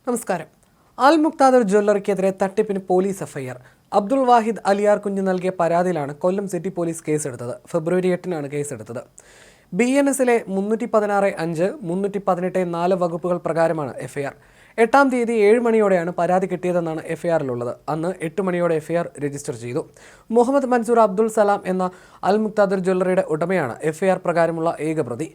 നമസ്കാരം. അൽ മുക്താദർ ജ്വല്ലറിക്കെതിരെ തട്ടിപ്പിന് police FIR. Abdul വാഹിദ് അലിയാർ കുഞ്ഞ് നൽകിയ പരാതിയിലാണ് കൊല്ലം സിറ്റി പോലീസ് കേസെടുത്തത്. ഫെബ്രുവരി 8-നാണ് കേസെടുത്തത്. BNSലെ 316(5), 318(4) വകുപ്പുകൾ പ്രകാരമാണ് എഫ്ഐആർ. 8-ാം തീയതി 7 മണിയോടെയാണ് പരാതി കിട്ടിയതെന്നാണ് എഫ്ഐആറിലുള്ളത്. അന്ന് 8 മണിയോടെ എഫ്ഐആർ രജിസ്റ്റർ ചെയ്തു. മുഹമ്മദ് മൻസൂർ അബ്ദുൾ സലാം എന്ന അൽ മുക്താദർ ജ്വല്ലറിയുടെ ഉടമയാണ് എഫ്ഐആർ പ്രകാരമുള്ള ഏക പ്രതി.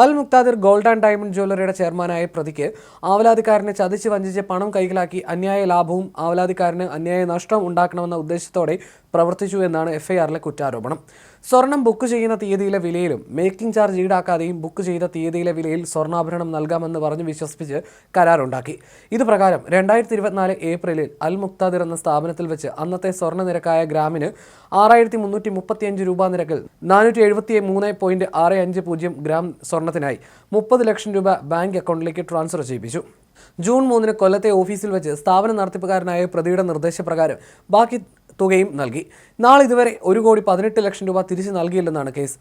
അൽ മുക്താദർ ഗോൾഡ് ആൻഡ് ഡയമണ്ട് ജ്വല്ലറിയുടെ ചെയർമാനായ പ്രതിക്ക് ആവലാതിക്കാരനെ ചതിച്ച് വഞ്ചിച്ച് പണം കൈക്കലാക്കി അന്യായ ലാഭവും ആവലാതിക്കാരന് അന്യായ നഷ്ടവും ഉണ്ടാക്കണമെന്ന ഉദ്ദേശത്തോടെ പ്രവർത്തിച്ചു എന്നാണ് എഫ്ഐആറിലെ കുറ്റാരോപണം. സ്വർണം ബുക്ക് ചെയ്യുന്ന തീയതിയിലെ വിലയിലും മേക്കിംഗ് ചാർജ് ഈടാക്കാതെയും ബുക്ക് ചെയ്ത തീയതിയിലെ വിലയിൽ സ്വർണ്ണാഭരണം നൽകാമെന്ന് പറഞ്ഞ് വിശ്വസിപ്പിച്ച് കരാറുണ്ടാക്കി. ഇതുപ്രകാരം 2024 ഏപ്രിലിൽ അൽ മുക്താദിർ എന്ന സ്ഥാപനത്തിൽ വെച്ച് അന്നത്തെ സ്വർണ്ണ നിരക്കായ ഗ്രാമിന് 6335 രൂപ നിരക്കിൽ 473.65 ഗ്രാം സ്വർണത്തിനായി 30 ലക്ഷം രൂപ ബാങ്ക് അക്കൗണ്ടിലേക്ക് ട്രാൻസ്ഫർ ചെയ്യിപ്പിച്ചു. ജൂൺ 3-ന് കൊല്ലത്തെ ഓഫീസിൽ വെച്ച് സ്ഥാപന നടത്തിപ്പുകാരനായ പ്രതിയുടെ നിർദ്ദേശപ്രകാരം ബാക്കി തുകയും നൽകി. നാളിതുവരെ 1,18,00,000 രൂപ തിരിച്ചു നൽകിയില്ലെന്നാണ് കേസ്.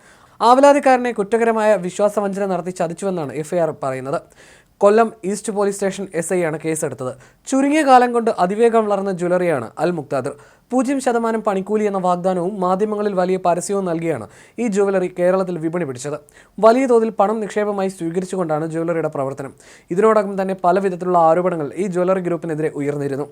ആവലാതിക്കാരനെ കുറ്റകരമായ വിശ്വാസവഞ്ചന നടത്തി ചതിച്ചുവെന്നാണ് എഫ്ഐആർ പറയുന്നത്. കൊല്ലം ഈസ്റ്റ് പോലീസ് സ്റ്റേഷൻ SI ആണ് കേസെടുത്തത്. ചുരുങ്ങിയ കാലം കൊണ്ട് അതിവേഗം വളർന്ന ജ്വല്ലറിയാണ് അൽ മുക്താദർ. 0% പണിക്കൂലി എന്ന വാഗ്ദാനവും മാധ്യമങ്ങളിൽ വലിയ പരസ്യവും നൽകിയാണ് ഈ ജ്വല്ലറി കേരളത്തിൽ വിപണി പിടിച്ചത്. വലിയ തോതിൽ പണം നിക്ഷേപമായി സ്വീകരിച്ചുകൊണ്ടാണ് ജ്വല്ലറിയുടെ പ്രവർത്തനം. ഇതിനോടകം തന്നെ പല വിധത്തിലുള്ള ആരോപണങ്ങൾ ഈ ജ്വല്ലറി ഗ്രൂപ്പിനെതിരെ ഉയർന്നിരുന്നു.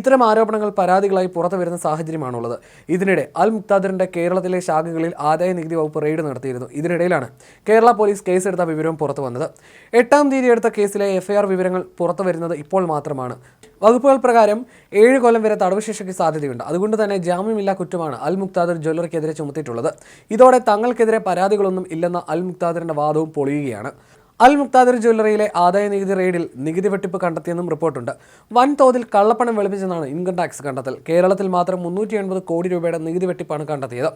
ഇത്തരം ആരോപണങ്ങൾ പരാതികളായി പുറത്തു വരുന്ന സാഹചര്യമാണുള്ളത്. ഇതിനിടെ അൽ മുക്താദറിന്റെ കേരളത്തിലെ ശാഖകളിൽ ആദായ നികുതി വകുപ്പ് റെയ്ഡ് നടത്തിയിരുന്നു. ഇതിനിടയിലാണ് കേരള പോലീസ് കേസെടുത്ത വിവരവും പുറത്തു വന്നത്. 8-ാം തീയതി എടുത്ത കേസിലെ എഫ്ഐആർ വിവരങ്ങൾ പുറത്തു വരുന്നത് ഇപ്പോൾ മാത്രമാണ്. വകുപ്പുകൾ പ്രകാരം 7 കൊല്ലം വരെ തടവ് ശിക്ഷയ്ക്ക് സാധ്യതയുണ്ട്. അതുകൊണ്ട് തന്നെ ജാമ്യമില്ലാ കുറ്റമാണ് അൽ മുക്താദർ ജ്വല്ലറിക്കെതിരെ ചുമത്തിയിട്ടുള്ളത്. ഇതോടെ തങ്ങൾക്കെതിരെ പരാതികളൊന്നും ഇല്ലെന്ന അൽ മുക്താദറിന്റെ വാദവും പൊളിയുകയാണ്. അൽ മുക്താദർ ജ്വല്ലറിയിലെ ആദായ നികുതി റെയ്ഡിൽ നികുതി വെട്ടിപ്പ് കണ്ടെത്തിയെന്നും റിപ്പോർട്ടുണ്ട്. വൻതോതിൽ കള്ളപ്പണം വെളുപ്പിച്ചെന്നാണ് ഇൻകം ടാക്സ് കണ്ടെത്തൽ. കേരളത്തിൽ മാത്രം 380 കോടി രൂപയുടെ നികുതി വെട്ടിപ്പാണ് കണ്ടെത്തിയത്.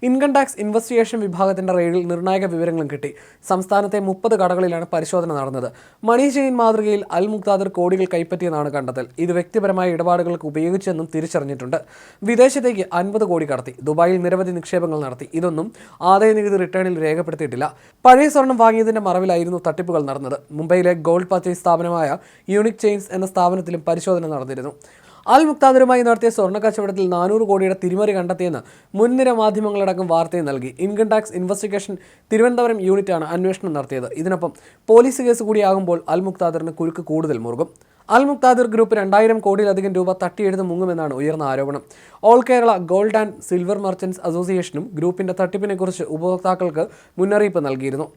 ഇൻകം ടാക്സ് ഇൻവെസ്റ്റിഗേഷൻ വിഭാഗത്തിന്റെ റെയ്ഡിൽ നിർണായക വിവരങ്ങളും കിട്ടി. സംസ്ഥാനത്തെ 30 കടകളിലാണ് പരിശോധന നടന്നത്. മണി ചെയിൻ മാതൃകയിൽ അൽ മുക്താദർ കോടികൾ കൈപ്പറ്റിയെന്നാണ് കണ്ടെത്തൽ. ഇത് വ്യക്തിപരമായ ഇടപാടുകൾക്ക് ഉപയോഗിച്ചെന്നും തിരിച്ചറിഞ്ഞിട്ടുണ്ട്. വിദേശത്തേക്ക് 50 കോടി കടത്തി. ദുബായിൽ നിരവധി നിക്ഷേപങ്ങൾ നടത്തി. ഇതൊന്നും ആദായ നികുതി റിട്ടേണിൽ രേഖപ്പെടുത്തിയിട്ടില്ല. പഴയ സ്വർണം വാങ്ങിയതിന്റെ മറവിലായിരുന്നു തട്ടിപ്പുകൾ നടന്നത്. മുംബൈയിലെ ഗോൾഡ് പർച്ചേസ് സ്ഥാപനമായ യൂണിക് ചെയിൻസ് എന്ന സ്ഥാപനത്തിലും പരിശോധന നടന്നിരുന്നു. അൽ മുക്താദറുമായി നടത്തിയ സ്വർണ്ണ കച്ചവടത്തിൽ 400 കോടിയുടെ തിരിമറി കണ്ടെത്തിയെന്ന് മുൻനിര മാധ്യമങ്ങളടക്കം വാർത്തയും നൽകി. ഇൻകം ടാക്സ് ഇൻവെസ്റ്റിഗേഷൻ തിരുവനന്തപുരം യൂണിറ്റാണ് അന്വേഷണം നടത്തിയത്. ഇതിനൊപ്പം പോലീസ് കേസ് കൂടിയാകുമ്പോൾ അൽ മുക്താദറിന് കുരുക്ക് കൂടുതൽ മുറുകും. അൽ മുക്താദർ ഗ്രൂപ്പ് 2000 കോടിയിലധികം രൂപ തട്ടിയെടുത്ത് മുങ്ങുമെന്നാണ് ഉയർന്ന ആരോപണം. All Kerala gold and silver merchants അസോസിയേഷനും ഗ്രൂപ്പിന്റെ തട്ടിപ്പിനെക്കുറിച്ച് ഉപഭോക്താക്കൾക്ക് മുന്നറിയിപ്പ് നൽകിയിരുന്നു.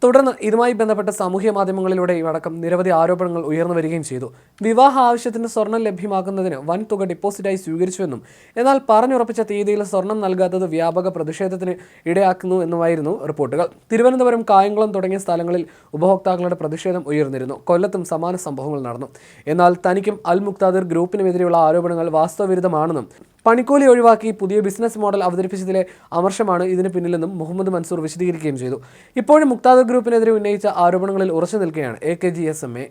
തുടർന്ന് ഇതുമായി ബന്ധപ്പെട്ട സാമൂഹ്യ മാധ്യമങ്ങളിലൂടെയും അടക്കം നിരവധി ആരോപണങ്ങൾ ഉയർന്നു വരികയും ചെയ്തു. വിവാഹ ആവശ്യത്തിന് സ്വർണം ലഭ്യമാക്കുന്നതിന് വൻ തുക ഡിപ്പോസിറ്റായി സ്വീകരിച്ചുവെന്നും എന്നാൽ പറഞ്ഞുറപ്പിച്ച തീയതിയിൽ സ്വർണം നൽകാത്തത് വ്യാപക പ്രതിഷേധത്തിന് ഇടയാക്കുന്നു എന്നുമായിരുന്നു റിപ്പോർട്ടുകൾ. തിരുവനന്തപുരം, കായംകുളം തുടങ്ങിയ സ്ഥലങ്ങളിൽ ഉപഭോക്താക്കളുടെ പ്രതിഷേധം ഉയർന്നിരുന്നു. കൊല്ലത്തും സമാന സംഭവങ്ങൾ നടന്നു. എന്നാൽ തനിക്കും അൽ മുക്താദർ ഗ്രൂപ്പിനുമെതിരെയുള്ള ആരോപണങ്ങൾ വാസ്തവവിരുദ്ധമാണെന്നും പണിക്കൂലി ഒഴിവാക്കി പുതിയ ബിസിനസ് മോഡൽ അവതരിപ്പിച്ചതിലെ അമർഷമാണ് ഇതിന് പിന്നിലെന്നും മുഹമ്മദ് മൻസൂർ വിശദീകരിക്കുകയും ചെയ്തു. ഇപ്പോഴും മുക്താദർ ഗ്രൂപ്പിനെതിരെ ഉന്നയിച്ച ആരോപണങ്ങളിൽ ഉറച്ചു നിൽക്കുകയാണ് AKG SMA.